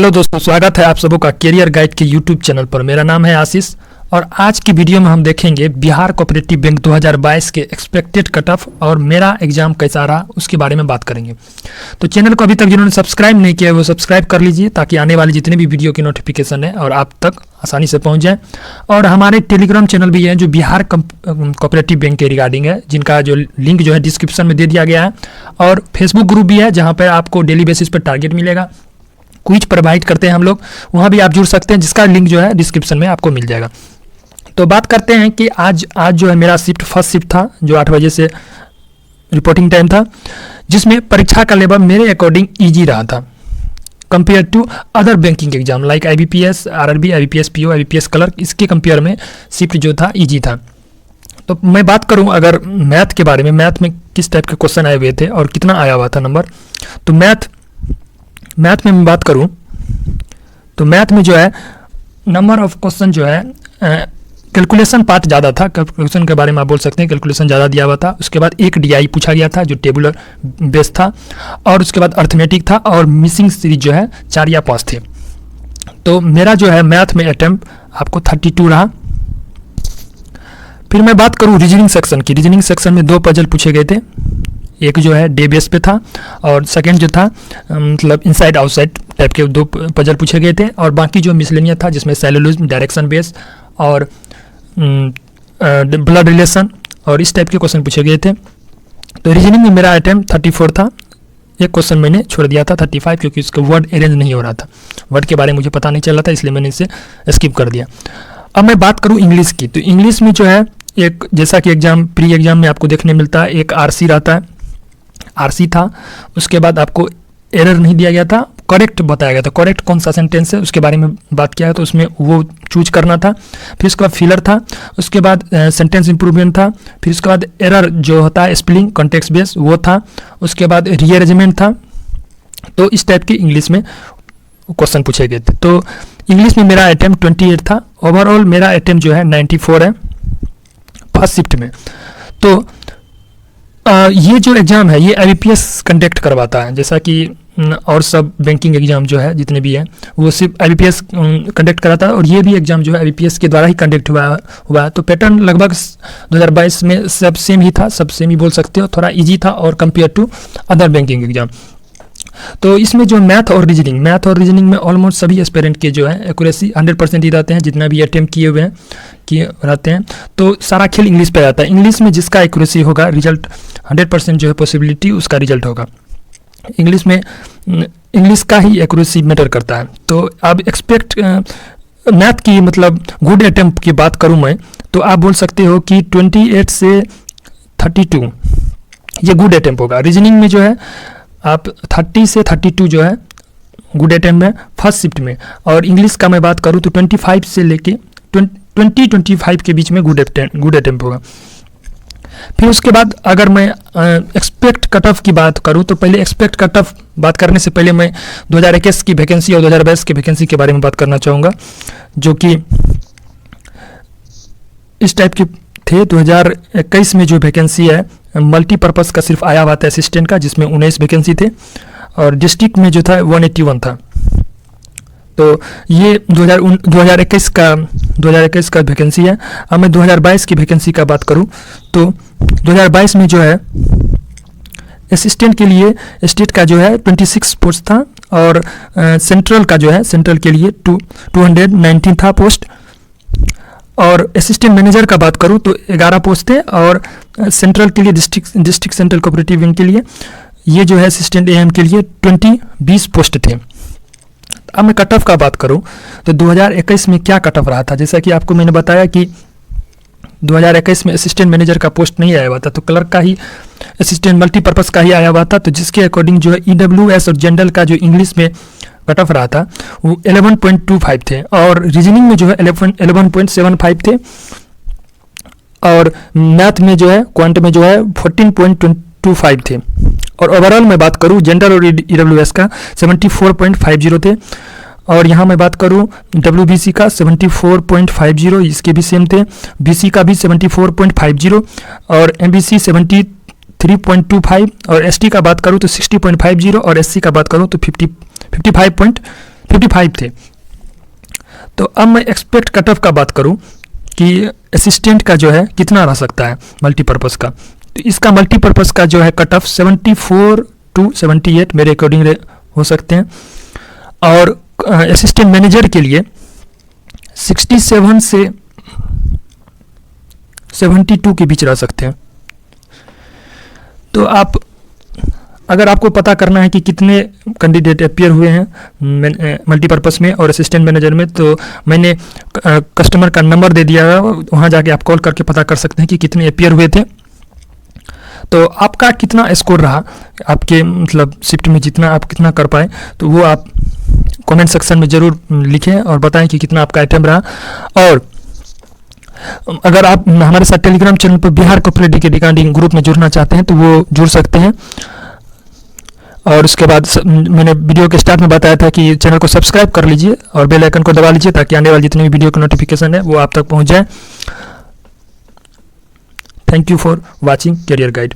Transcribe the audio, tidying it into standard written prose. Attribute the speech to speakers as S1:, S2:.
S1: Hello दोस्तों, स्वागत है आप सबों का कैरियर गाइड के यूट्यूब चैनल पर। मेरा नाम है आशीष और आज की वीडियो में हम देखेंगे बिहार कोऑपरेटिव बैंक 2022 के एक्सपेक्टेड कट ऑफ और मेरा एग्जाम कैसा रहा उसके बारे में बात करेंगे। तो चैनल को अभी तक जिन्होंने सब्सक्राइब नहीं किया है वो सब्सक्राइब कर लीजिए ताकि आने वाली जितने भी वीडियो की नोटिफिकेशन है और आप तक आसानी से पहुंच जाए। और हमारे टेलीग्राम चैनल भी है जो बिहार कोऑपरेटिव बैंक के रिगार्डिंग है, जिनका जो लिंक जो है डिस्क्रिप्शन में दे दिया गया है। और फेसबुक ग्रुप भी है जहाँ पर आपको डेली बेसिस पर टारगेट मिलेगा, क्विज प्रोवाइड करते हैं हम लोग, वहाँ भी आप जुड़ सकते हैं, जिसका लिंक जो है डिस्क्रिप्शन में आपको मिल जाएगा। तो बात करते हैं कि आज जो है मेरा फर्स्ट शिफ्ट था जो 8 बजे से रिपोर्टिंग टाइम था, जिसमें परीक्षा का लेवल मेरे अकॉर्डिंग ईजी रहा था compare to other banking exam like IBPS, RRB, IBPS PO, IBPS clerk. इसके कंपेयर में शिफ्ट जो था ईजी था। तो मैं बात करूं अगर मैथ के बारे में, मैथ में किस टाइप के क्वेश्चन आए हुए थे और कितना आया हुआ था नंबर। तो मैथ में मैं बात करूं तो मैथ में जो है नंबर ऑफ क्वेश्चन जो है कैलकुलेशन पार्ट ज़्यादा था। कैलकुलेशन के बारे में आप बोल सकते हैं कैलकुलेशन ज़्यादा दिया हुआ था। उसके बाद एक DI पूछा गया था जो टेबुलर बेस था, और उसके बाद अर्थमेटिक था, और मिसिंग सीरीज जो है 4 या 5 थे। तो मेरा जो है मैथ में अटेम्प्ट आपको 32 रहा। फिर मैं बात करूं रीजनिंग सेक्शन की। रीजनिंग सेक्शन में 2 पजल पूछे गए थे, एक जो है डे बेस पे था और सेकंड जो था मतलब इनसाइड आउटसाइड टाइप के 2 पजल पूछे गए थे। और बाकी जो मिसलेनियस था जिसमें सेलुलोज, डायरेक्शन बेस और ब्लड रिलेशन और इस टाइप के क्वेश्चन पूछे गए थे। तो रीजनिंग में मेरा अटेम्प्ट 34 था। एक क्वेश्चन मैंने छोड़ दिया था 35, क्योंकि उसका वर्ड अरेंज नहीं हो रहा था, वर्ड के बारे में मुझे पता नहीं चल रहा था, इसलिए मैंने इसे स्किप कर दिया। अब मैं बात करूँ इंग्लिश की। तो इंग्लिश में जो है एक जैसा कि एग्जाम प्री एग्जाम में आपको देखने मिलता है, एक RC रहता है, RC था। उसके बाद आपको एरर नहीं दिया गया था, करेक्ट बताया गया था, करेक्ट कौन सा सेंटेंस है उसके बारे में बात किया है, तो उसमें वो चूज करना था। फिर उसके बाद फिलर था, उसके बाद सेंटेंस इंप्रूवमेंट था, फिर उसके बाद एरर जो होता है स्पेलिंग कॉन्टेक्स्ट बेस वो था, उसके बाद रीअरेंजमेंट था। तो इस टाइप के इंग्लिश में क्वेश्चन पूछे गए थे। तो इंग्लिश में मेरा अटेम्प्ट 28 था। ओवरऑल मेरा अटेम्प्ट जो है 94 है फर्स्ट शिफ्ट में। तो ये जो एग्ज़ाम है ये IBPS कंडक्ट करवाता है, जैसा कि और सब बैंकिंग एग्जाम जो है जितने भी हैं वो सिर्फ IBPS कंडक्ट कराता है, और ये भी एग्जाम जो है IBPS के द्वारा ही कंडक्ट हुआ है। तो पैटर्न लगभग 2022 में सब सेम ही था, सब सेम ही बोल सकते हो, थोड़ा इजी था और compare to other banking exam. तो इसमें जो मैथ और रीजनिंग में ऑलमोस्ट सभी एस्पिरेंट के जो है एक्यूरेसी 100% ही रहते हैं, जितना भी अटेम्प्ट किए हुए हैं किए रहते हैं। तो सारा खेल इंग्लिश पे आता है। इंग्लिश में जिसका एक्यूरेसी होगा रिजल्ट 100% जो है पॉसिबिलिटी उसका रिजल्ट होगा। इंग्लिश में इंग्लिश का ही एक्यूरेसी मैटर करता है। तो अब एक्सपेक्ट मैथ की मतलब गुड अटेम्प्ट की बात करूं मैं, तो आप बोल सकते हो कि 28 से 32 ये गुड अटेम्प्ट होगा। रीजनिंग में जो है आप 30 से 32 जो है गुड अटेम्प्ट है फर्स्ट शिफ्ट में। और इंग्लिश का मैं बात करूं तो 25 से लेके 20-25 के बीच में गुड अटेम्प्ट होगा। फिर उसके बाद अगर मैं एक्सपेक्ट कट ऑफ की बात करूं तो पहले एक्सपेक्ट कट ऑफ बात करने से पहले मैं 2021 की वैकेंसी और 2022 की वैकेंसी के बारे में बात करना चाहूँगा, जो कि इस टाइप के थे। 2021 में जो वैकेंसी है मल्टीपर्पज़ का सिर्फ आया हुआ था असिस्टेंट का, जिसमें 19 वैकेंसी थे, और डिस्ट्रिक्ट में जो था 181 था। तो ये 2021 का वैकेंसी है। अब मैं 2022 की वैकेंसी का बात करूं तो 2022 में जो है असिस्टेंट के लिए स्टेट का जो है 26 पोस्ट था, और सेंट्रल का जो है सेंट्रल के लिए 219 था पोस्ट। और असिस्टेंट मैनेजर का बात करूं तो 11 पोस्ट थे, और सेंट्रल के लिए डिस्ट्रिक्ट सेंट्रल कोऑपरेटिव बैंक के लिए ये जो है असिस्टेंट AM के लिए 20 पोस्ट थे। अब मैं कट ऑफ का बात करूं तो 2021 में क्या कट ऑफ रहा था, जैसा कि आपको मैंने बताया कि 2021 में असिस्टेंट मैनेजर का पोस्ट नहीं आया हुआ था, तो क्लर्क का ही असिस्टेंट मल्टीपर्पज़ का ही आया हुआ था। तो जिसके अकॉर्डिंग जो है EWS और जनरल का जो इंग्लिश में कट ऑफ रहा था वो 11.25 थे, और रीजनिंग में जो है 11.75 थे, और मैथ में जो है क्वांट में जो है 14.25 थे। और ओवरऑल मैं बात करूं जनरल और EWS का 74.50 थे, और यहाँ मैं बात करूं WBC का 74.50, इसके भी सेम थे। BC का भी 74.50 और MBC 73.25, और ST का बात करूं तो 60.50 और SC का बात करूं तो 55.50 55 थे। तो अब मैं एक्सपेक्ट कट ऑफ का बात करूं कि असिस्टेंट का जो है कितना रह सकता है मल्टीपर्पज़ का, तो इसका मल्टीपर्पज़ का जो है कट ऑफ 74 to 78 मेरे अकॉर्डिंग हो सकते हैं, और असिस्टेंट मैनेजर के लिए 67 से 72 के बीच रह सकते हैं। तो आप अगर आपको पता करना है कि कितने कैंडिडेट अपीयर हुए हैं मल्टीपर्पज़ में और असिस्टेंट मैनेजर में, तो मैंने कस्टमर का नंबर दे दिया है, वहाँ जाके आप कॉल करके पता कर सकते हैं कि कितने अपीयर हुए थे। तो आपका कितना स्कोर रहा, आपके मतलब शिफ्ट में जितना आप कितना कर पाए, तो वो आप कमेंट सेक्शन में ज़रूर लिखें और बताएं कि कितना आपका आइटम रहा। और अगर आप हमारे साथ टेलीग्राम चैनल पर बिहार कोऑपरेटिव के रिगार्डिंग ग्रुप में जुड़ना चाहते हैं तो वो जुड़ सकते हैं। और उसके बाद मैंने वीडियो के स्टार्ट में बताया था कि चैनल को सब्सक्राइब कर लीजिए और बेल आइकन को दबा लीजिए ताकि आने वाली जितनी भी वीडियो की नोटिफिकेशन है वो आप तक पहुंच जाए। Thank you for watching career guide.